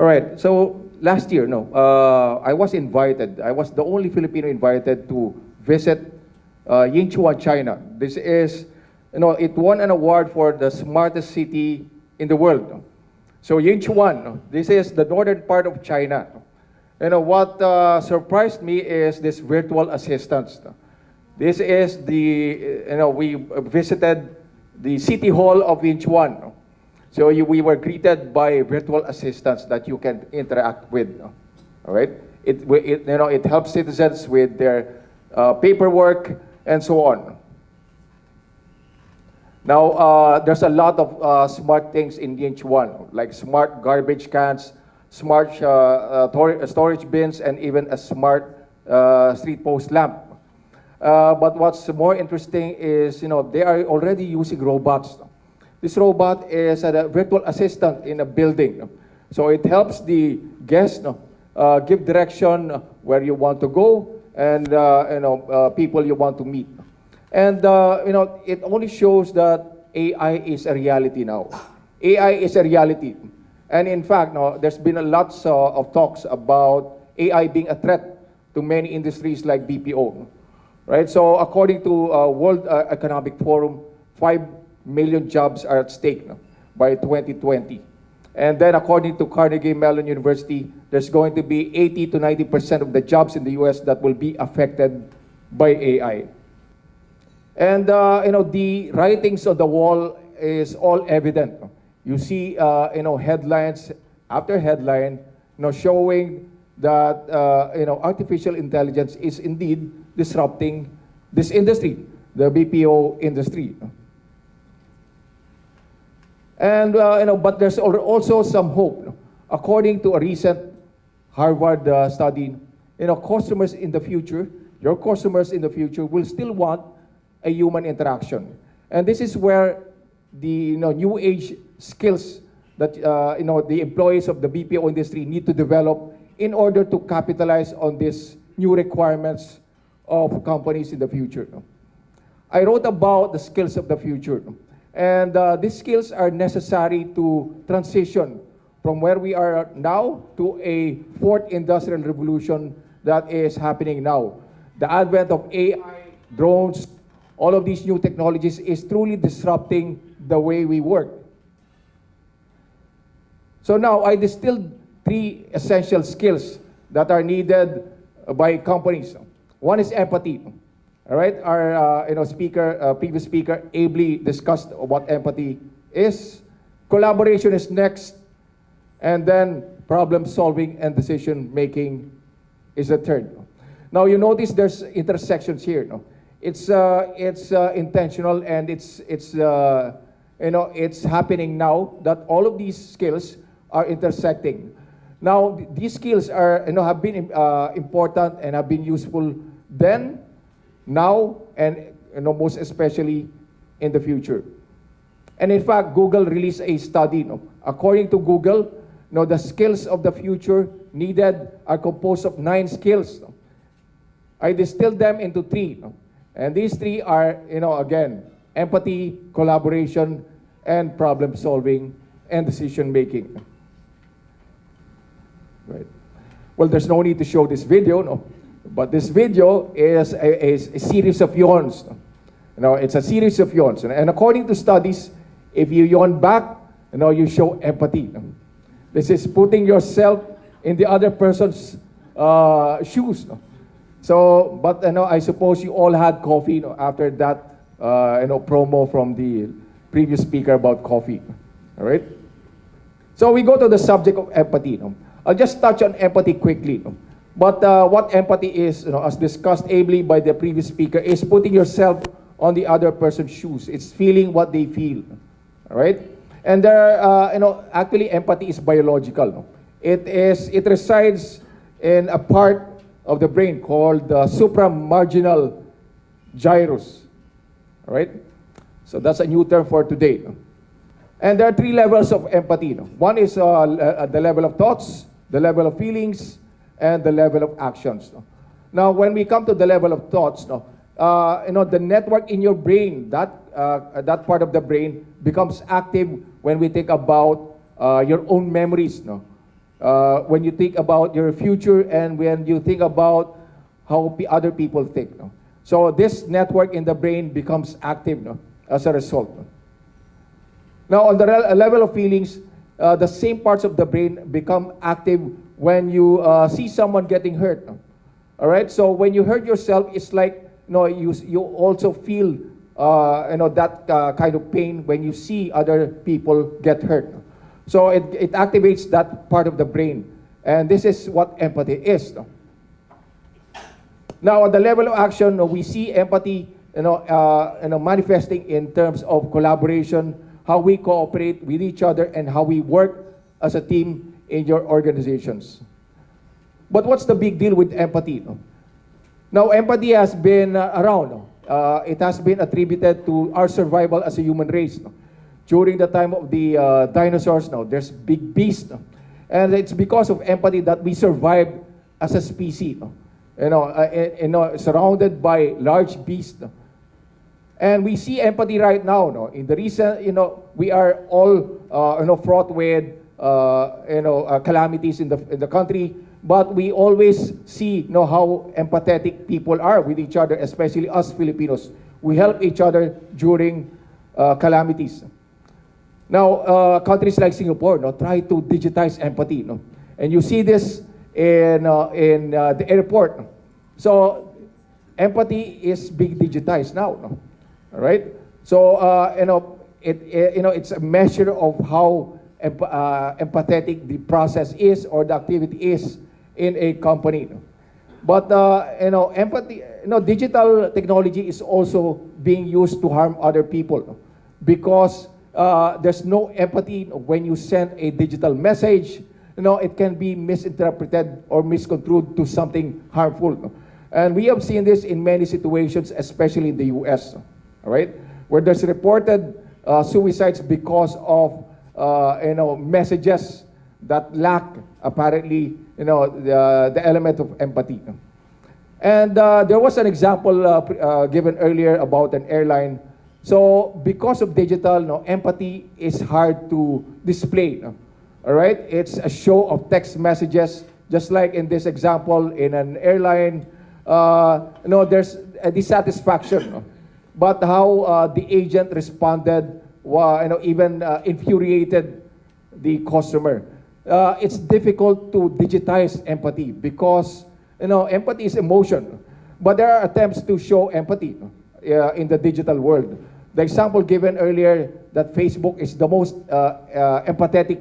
All right. So last year, no, I was invited. I was the only Filipino invited to visit Yinchuan, China. This is, it won an award for the smartest city in the world. No? So Yinchuan, no, this is the northern part of China. What surprised me is this virtual assistants. No? This is the, we visited the city hall of Yinchuan. No? So we were greeted by virtual assistants that you can interact with. No? All right. It helps citizens with their paperwork and so on. Now there's a lot of smart things in Yinchuan, like smart garbage cans, smart storage bins, and even a smart street post lamp. But what's more interesting is, they are already using robots. This robot is a virtual assistant in a building. So it helps the guest give direction where you want to go and people you want to meet. And it only shows that AI is a reality now. AI is a reality. And in fact, there's been lots of talks about AI being a threat to many industries like BPO. Right? So according to World Economic Forum, 5 million jobs are at stake by 2020. And then according to Carnegie Mellon University, there's going to be 80 to 90% of the jobs in the US that will be affected by AI. And the writings on the wall is all evident. You see headlines after headline showing that artificial intelligence is indeed disrupting this industry, the BPO industry. And but there's also some hope. According to a recent Harvard study, customers in the future, your customers in the future will still want a human interaction, and this is where the new age skills that the employees of the BPO industry need to develop in order to capitalize on these new requirements of companies in the future. I wrote about the skills of the future. And these skills are necessary to transition from where we are now to a fourth industrial revolution that is happening now. The advent of AI, drones, all of these new technologies is truly disrupting the way we work. So now I distilled 3 essential skills that are needed by companies. One is empathy. All right, our previous speaker ably discussed what empathy is. Collaboration is next, and then problem solving and decision making is the third. Now you notice there's intersections here. It's intentional, and it's happening now that all of these skills are intersecting. Now these skills are have been important and have been useful then, now, and most especially in the future. And in fact, Google released a study. According to Google, the skills of the future needed are composed of 9 skills. I distilled them into 3. And these 3 are, again, empathy, collaboration, and problem solving and decision making. Right. Well, there's no need to show this video, but this video is a series of yawns. It's a series of yawns. And according to studies, if you yawn back, you show empathy. This is putting yourself in the other person's shoes. So, but I suppose you all had coffee after that promo from the previous speaker about coffee. All right? So we go to the subject of empathy. I'll just touch on empathy quickly. But what empathy is, as discussed ably by the previous speaker, is putting yourself on the other person's shoes. It's feeling what they feel, all right? And there, actually, empathy is biological. It resides in a part of the brain called the supramarginal gyrus, all right? So that's a new term for today. And there are 3 levels of empathy. One is the level of thoughts, the level of feelings, and the level of actions. Now, when we come to the level of thoughts, the network in your brain, that part of the brain becomes active when we think about your own memories. when you think about your future and when you think about how other people think. No? So this network in the brain becomes active, no? As a result. No? Now, on the level of feelings, the same parts of the brain become active when you see someone getting hurt. No? All right. So when you hurt yourself, it's like you also feel that kind of pain when you see other people get hurt. No? So it activates that part of the brain, and this is what empathy is. No? Now, on the level of action, we see empathy, manifesting in terms of collaboration, how we cooperate with each other, and how we work as a team in your organizations. But what's the big deal with empathy? No? Now, empathy has been around. No? It has been attributed to our survival as a human race. No? During the time of the dinosaurs, now there's big beasts, no? And it's because of empathy that we survived as a species. No? Surrounded by large beasts. No? And we see empathy right now. No? In the recent, we are all fraught with calamities in the country, but we always see how empathetic people are with each other, especially us Filipinos. We help each other during calamities. Now, countries like Singapore try to digitize empathy. No? And you see this in the airport. No? So, empathy is being digitized now. No? All right? So, it's a measure of how empathetic the process is or the activity is in a company. No? But, empathy, digital technology is also being used to harm other people. No? Because there's no empathy when you send a digital message. It can be misinterpreted or misconstrued to something harmful. No? And we have seen this in many situations, especially in the US, all right, where there's reported suicides because of messages that lack apparently the element of empathy. No? And there was an example given earlier about an airline. So because of digital, empathy is hard to display. No? All right, it's a show of text messages, just like in this example in an airline. There's a dissatisfaction, no? But how the agent responded, even infuriated the customer. It's difficult to digitize empathy because empathy is emotion, but there are attempts to show empathy in the digital world. The example given earlier that Facebook is the most empathetic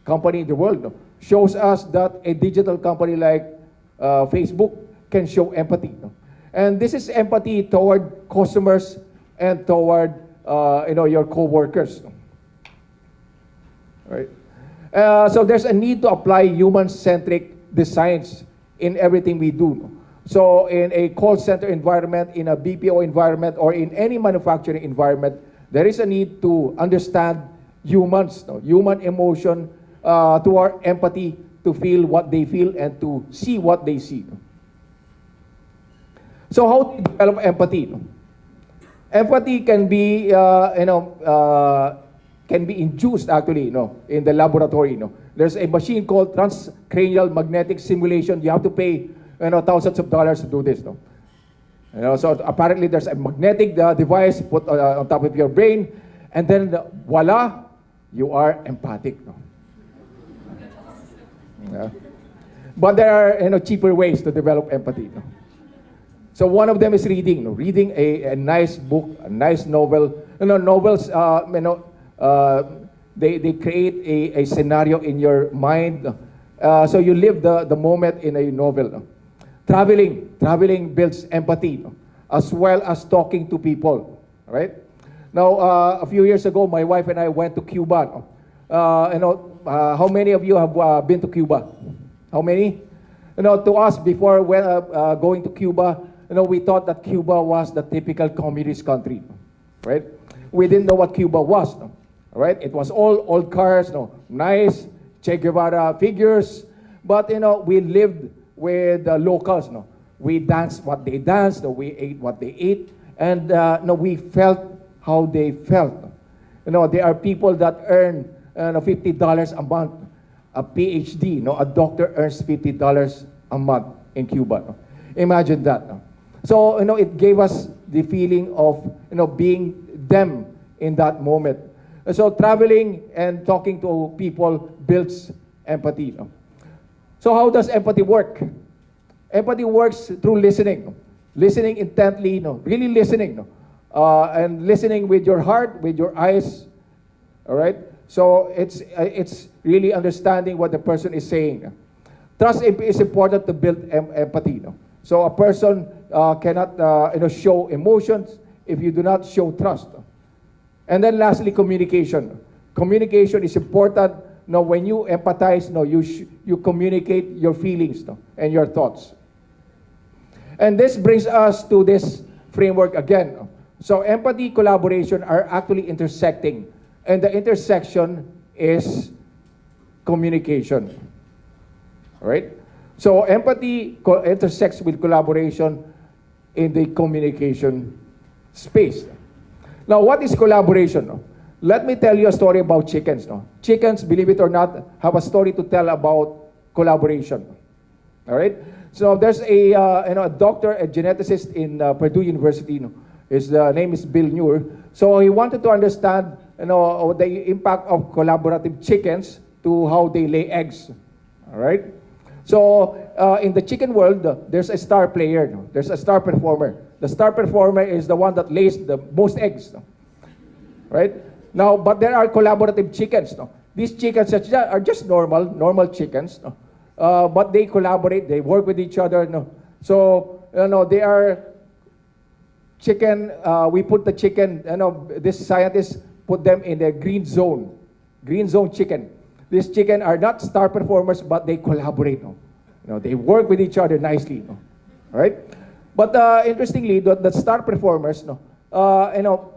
company in the world shows us that a digital company like Facebook can show empathy. And this is empathy toward customers and toward your co-workers. Right? So there's a need to apply human-centric designs in everything we do. So in a call center environment, in a BPO environment, or in any manufacturing environment, there is a need to understand humans, human emotion, to our empathy, to feel what they feel and to see what they see. So how do you develop empathy? Empathy can be, can be induced actually, in the laboratory. There's a machine called transcranial magnetic simulation. You have to pay thousands of dollars to do this. So apparently there's a magnetic device put on top of your brain, and then voila, you are empathic. Yeah. But there are cheaper ways to develop empathy. So one of them is reading. Reading a nice book, a nice novel. Novels, they create a scenario in your mind. So you live the moment in a novel. Traveling builds empathy, as well as talking to people, right? Now, a few years ago, my wife and I went to Cuba. How many of you have been to Cuba? How many? To us, before going to Cuba, we thought that Cuba was the typical communist country, right? We didn't know what Cuba was, right? It was all old cars, nice Che Guevara figures, but we lived with the locals. We danced what they danced, we ate what they ate, and we felt how they felt. There are people that earn $50 a month a PhD, no, a doctor earns $50 a month in Cuba. No? Imagine that. No? So, it gave us the feeling of, being them in that moment. So traveling and talking to people builds empathy. No? So how does empathy work? Empathy works through listening. No? Listening intently, really listening. No? And listening with your heart, with your eyes. All right? So it's really understanding what the person is saying. Trust is important to build empathy. No? So a person cannot show emotions if you do not show trust. And then lastly, communication. Communication is important. When you empathize, you communicate your feelings and your thoughts. And this brings us to this framework again. So empathy, collaboration are actually intersecting. And the intersection is communication. All right? So empathy intersects with collaboration in the communication space. Now, what is collaboration? Let me tell you a story about chickens. Chickens, believe it or not, have a story to tell about collaboration. All right? So there's a doctor, a geneticist in Purdue University. His name is Bill Muir. So he wanted to understand the impact of collaborative chickens to how they lay eggs. All right? So in the chicken world, there's a star player. There's a star performer. The star performer is the one that lays the most eggs. Right? Now, but there are collaborative chickens. These chickens are just normal chickens. But they collaborate, they work with each other. So, they are chicken, we put the chicken, this scientist put them in the green zone chicken. These chicken are not star performers, but they collaborate. They work with each other nicely. All right? But interestingly, the star performers,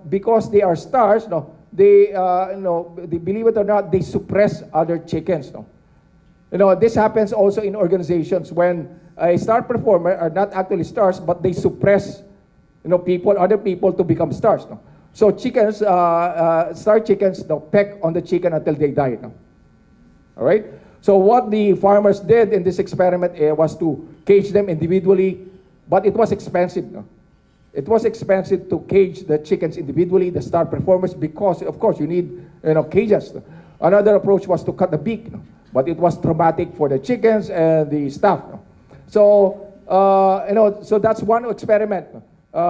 because they are stars, they believe it or not, they suppress other chickens. This happens also in organizations when a star performer are not actually stars, but they suppress, other people to become stars. So chickens, star chickens, peck on the chicken until they die. All right. So what the farmers did in this experiment was to cage them individually, but it was expensive. It was expensive to cage the chickens individually, the star performers, because of course you need cages. Another approach was to cut the beak, but it was traumatic for the chickens and the staff. So so that's one experiment,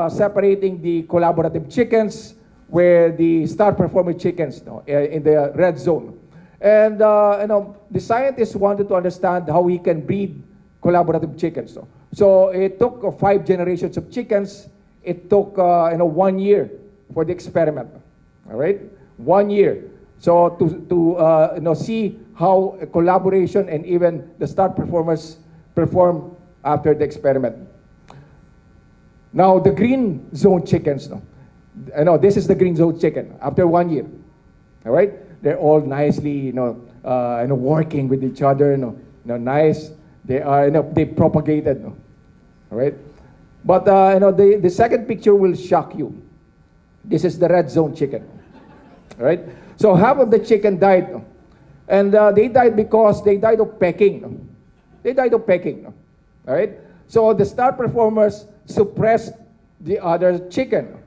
separating the collaborative chickens with the star performer chickens in the red zone. And the scientists wanted to understand how we can breed collaborative chickens. So it took 5 generations of chickens. It took 1 year for the experiment. All right, 1 year. So to see how collaboration and even the star performers perform after the experiment. Now the green zone chickens. This is the green zone chicken after 1 year. All right, they're all nicely working with each other. Nice. They are they propagated. All right. But the second picture will shock you. This is the red zone chicken. All right? So half of the chicken died. And they died because they died of pecking. They died of pecking. All right? So the star performers suppressed the other chicken.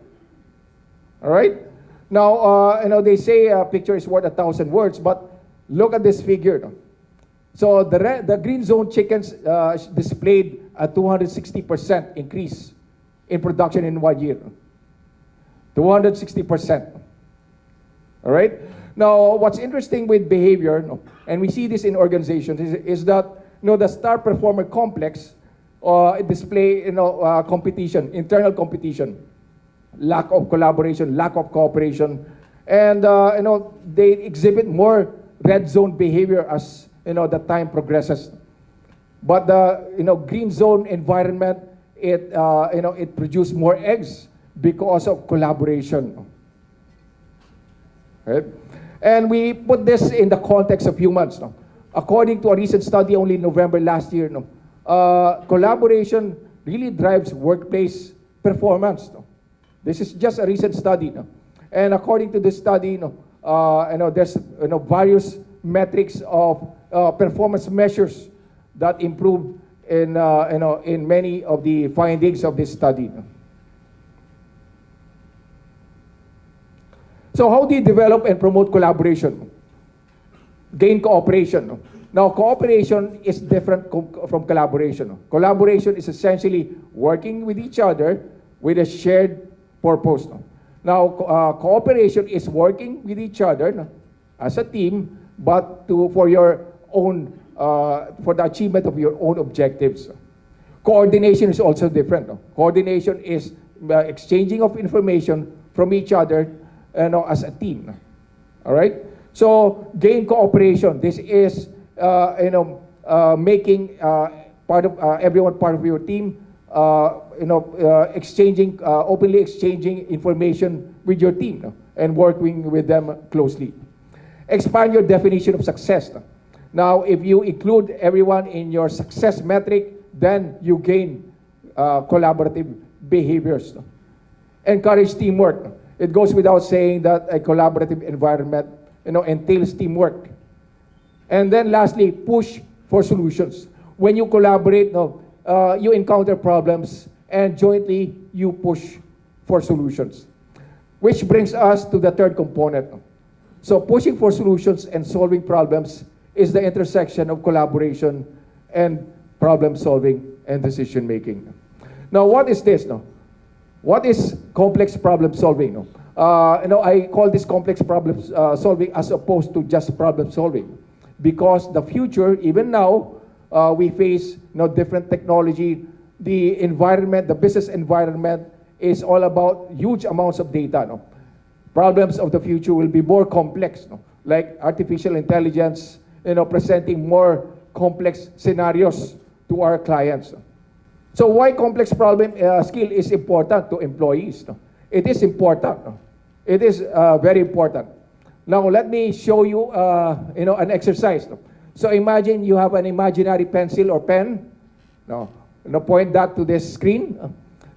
All right? Now, they say a picture is worth 1,000 words, but look at this figure. So the green zone chickens displayed a 260% increase in production in 1 year. 260%. All right? Now, what's interesting with behavior, and we see this in organizations, is that the star performer complex display competition, internal competition, lack of collaboration, lack of cooperation, and they exhibit more red zone behavior as the time progresses. But the green zone environment, it produced more eggs because of collaboration. Right? And we put this in the context of humans. According to a recent study only in November last year, collaboration really drives workplace performance. This is just a recent study. And according to this study, there's various metrics of performance measures that improved in many of the findings of this study. So how do you develop and promote collaboration? Gain cooperation. Now, cooperation is different from collaboration. Collaboration is essentially working with each other with a shared purpose. Now, cooperation is working with each other as a team, but for your own, for the achievement of your own objectives. Coordination is also different. Coordination is exchanging of information from each other as a team. All right? So, gain cooperation. This is, making part of everyone part of your team, exchanging, openly exchanging information with your team and working with them closely. Expand your definition of success. Now, if you include everyone in your success metric, then you gain collaborative behaviors. Encourage teamwork. It goes without saying that a collaborative environment, entails teamwork. And then lastly, push for solutions. When you collaborate, you encounter problems and jointly you push for solutions. Which brings us to the third component. So pushing for solutions and solving problems is the intersection of collaboration and problem solving and decision making. Now, what is this? What is complex problem solving? I call this complex problem solving as opposed to just problem solving, because the future, even now, we face different technology. The environment, the business environment, is all about huge amounts of data. Problems of the future will be more complex, like artificial intelligence, presenting more complex scenarios to our clients. So why complex problem skill is important to employees? It is important. It is very important. Now let me show you, an exercise. So imagine you have an imaginary pencil or pen. Point that to this screen.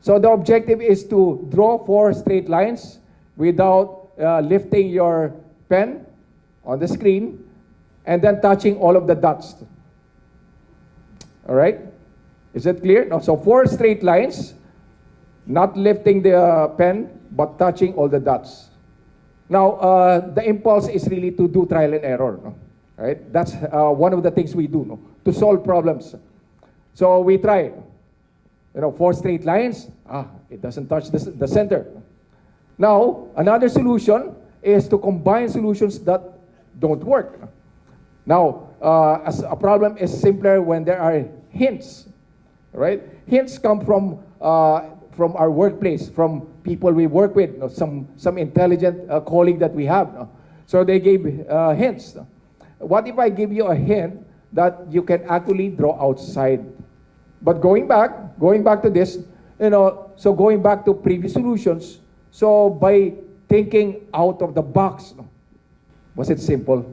So the objective is to draw 4 straight lines without lifting your pen on the screen and then touching all of the dots. All right? Is it clear? No, so 4 straight lines, not lifting the pen, but touching all the dots. Now, the impulse is really to do trial and error. Right? That's one of the things we do to solve problems. So we try, 4 straight lines. It doesn't touch the center. Now, another solution is to combine solutions that don't work. Now, as a problem is simpler when there are hints. Right? Hints come from our workplace, from people we work with, some intelligent colleague that we have. So they gave hints. What if I give you a hint that you can actually draw outside? But going back to this, so going back to previous solutions, so by thinking out of the box, was it simple?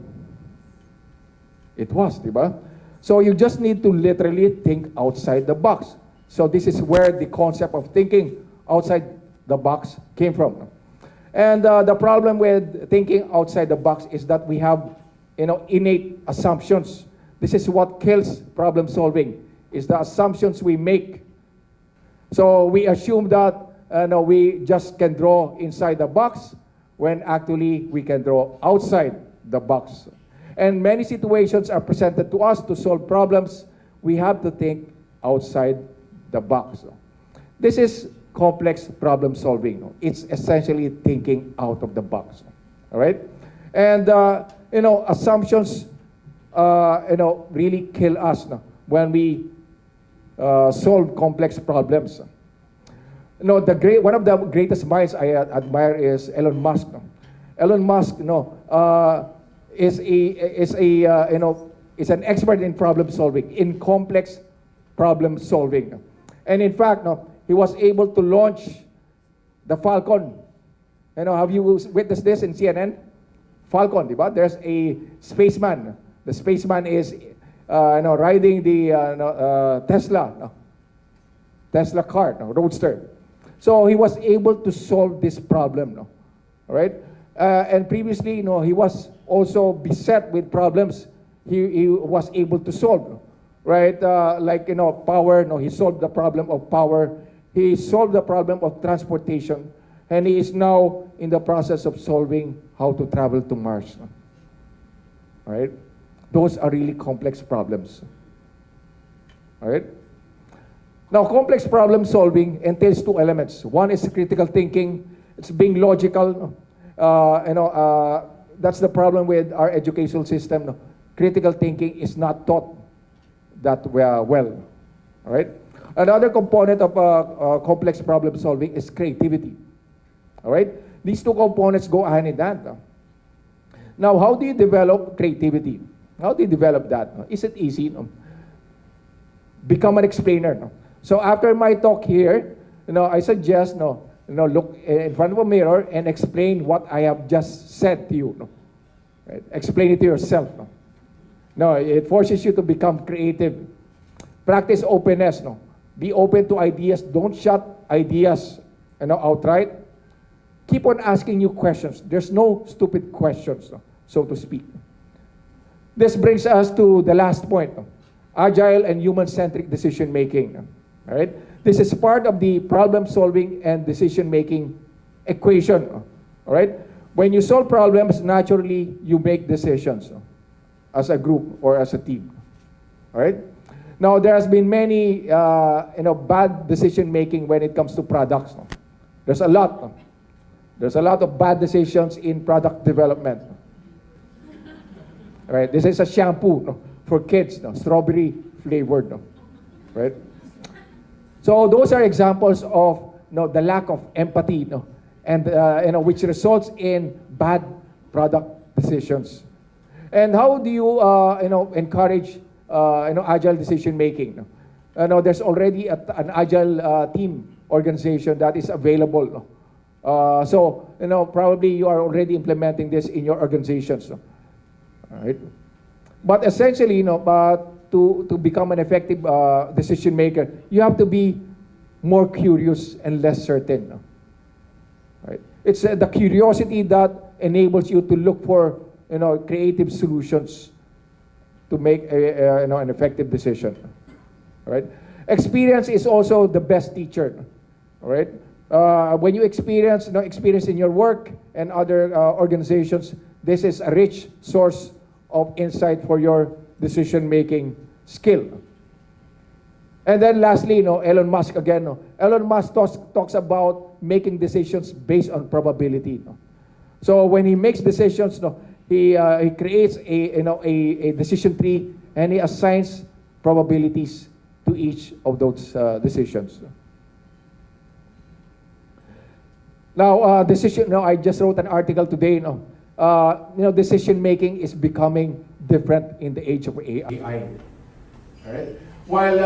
It was, diba? So you just need to literally think outside the box. So this is where the concept of thinking outside the box came from. And the problem with thinking outside the box is that we have, innate assumptions. This is what kills problem solving, is the assumptions we make. So we assume that we just can draw inside the box when actually we can draw outside the box. And many situations are presented to us to solve problems. We have to think outside the box. This is complex problem solving. It's essentially thinking out of the box. All right? And, assumptions, really kill us when we solve complex problems. One of the greatest minds I admire is Elon Musk. Elon Musk, is an expert in problem solving, in complex problem solving. And in fact, he was able to launch the Falcon. Have you witnessed this in CNN? Falcon, diba? There's a spaceman. The spaceman is, riding the Tesla car, Roadster. So he was able to solve this problem, all right? And previously, he was also beset with problems he was able to solve, right? Like, power, he solved the problem of power. He solved the problem of transportation. And he is now in the process of solving how to travel to Mars. All right? Those are really complex problems. All right? Now, complex problem solving entails two elements. One is critical thinking. It's being logical. That's the problem with our educational system. No? Critical thinking is not taught that well. All right? Another component of complex problem solving is creativity. All right? These two components go hand in hand. No? Now, how do you develop creativity? How do you develop that? No? Is it easy? No? Become an explainer. No? So after my talk here, I suggest, look in front of a mirror and explain what I have just said to you. No? Right? Explain it to yourself. No, it forces you to become creative. Practice openness. No? Be open to ideas. Don't shut ideas outright. Keep on asking you questions. There's no stupid questions, so to speak. This brings us to the last point. Agile and human-centric decision-making. All right? This is part of the problem-solving and decision-making equation. All right? When you solve problems, naturally, you make decisions as a group or as a team. All right? Now, there has been many bad decision-making when it comes to products. There's a lot. There's a lot of bad decisions in product development. All right? This is a shampoo for kids, strawberry flavored. Right? So those are examples of the lack of empathy, and which results in bad product decisions. And how do you encourage agile decision making? There's already an agile team organization that is available. So probably you are already implementing this in your organizations. All right? But essentially, to become an effective decision maker, you have to be more curious and less certain. Right? It's the curiosity that enables you to look for creative solutions to make an effective decision. All right? Experience is also the best teacher. All right? When you experience in your work and other organizations, this is a rich source of insight for your decision-making skill. And then lastly, Elon Musk again. Elon Musk talks about making decisions based on probability. So when he makes decisions, he creates a decision tree and he assigns probabilities to each of those decisions. Now, I just wrote an article today. Decision making is becoming different in the age of AI. All right? While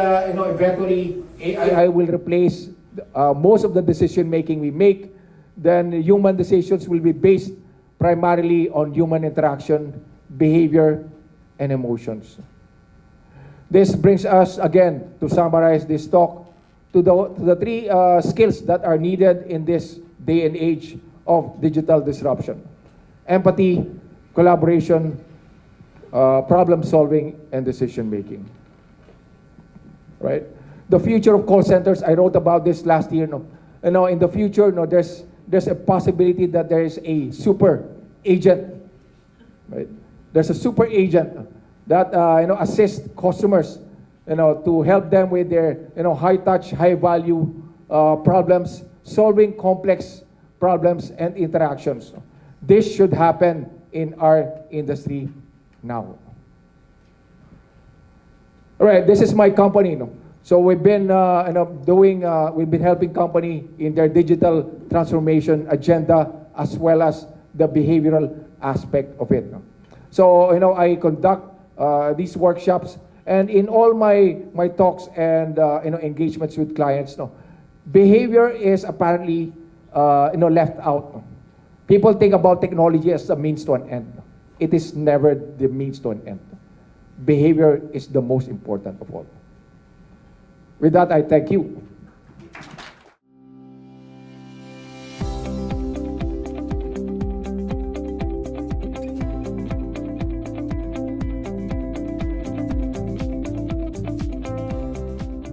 eventually AI will replace most of the decision making we make, then human decisions will be based primarily on human interaction, behavior, and emotions. This brings us again to summarize this talk to the three skills that are needed in this day and age of digital disruption: empathy, collaboration, problem solving, and decision making. Right? The future of call centers, I wrote about this last year. In the future, there's a possibility that there is a super agent. Right? There's a super agent that assists customers, to help them with their high touch, high value problems, solving complex problems and interactions. This should happen in our industry now. All right, this is my company. So we've been we've been helping company in their digital transformation agenda as well as the behavioral aspect of it. So I conduct these workshops, and in all my talks and engagements with clients, behavior is apparently left out. People think about technology as a means to an end. It is never the means to an end. Behavior is the most important of all. With that, I thank you.